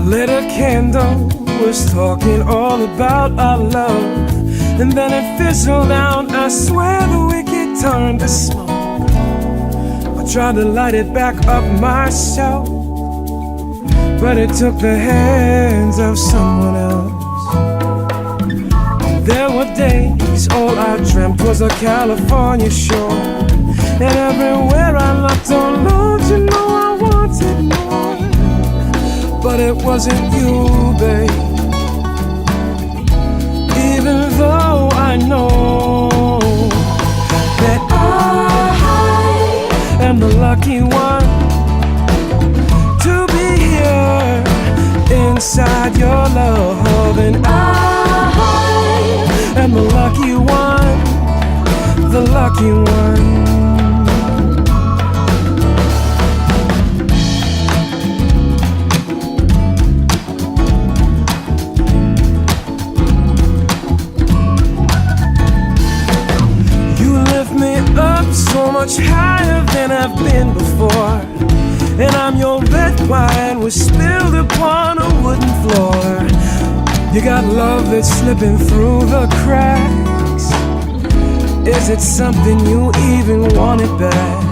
Lit a candle, was talking all about our love, and then it fizzled out. I swear the wicked turned to smoke. I tried to light it back up myself, but it took the hands of someone else. There were days all I dreamt was a California shore, and everywhere I looked, oh Lord, you know I wanted more. But it wasn't you, babe. Even though I know that I am the lucky one to be here inside your love, and I am the lucky one, the lucky one. So much higher than I've been before, and I'm your red wine was spilled upon a wooden floor. You got love that's slipping through the cracks. Is it something you even wanted back?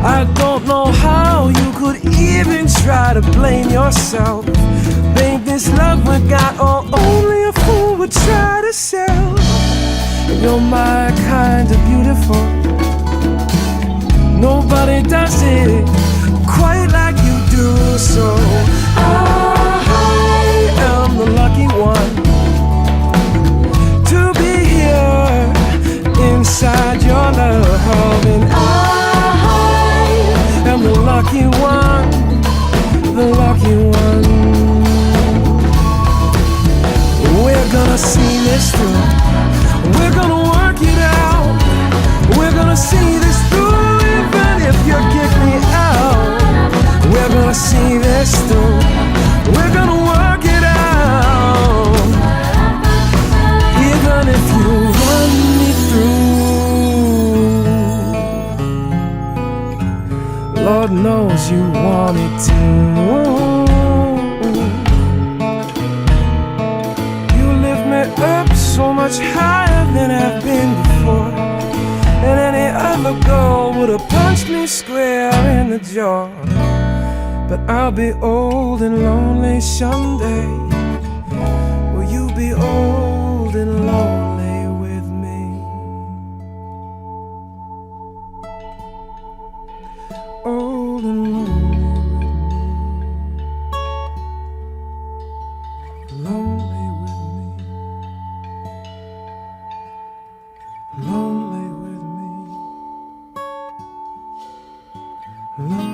I don't know how you could even try to blame yourself. Babe, this love we got, oh, only a fool would try to sell. You're my kind of beautiful. Nobody does it quite like you do. So I am the lucky one to be here inside your love, and I am the lucky one, the lucky one. We're gonna see this through. We're gonna work it out. We're gonna see this through, even if you kick me out. We're gonna see this through. We're gonna work it out, even if you run me through. Lord knows you want it to. You lift me up so much higher than I've been before, and any other girl would have punched me square in the jaw. But I'll be old and lonely someday. Will you be old and lonely with me? Old and lonely with me. Lonely with me. Lonely with me. Lonely.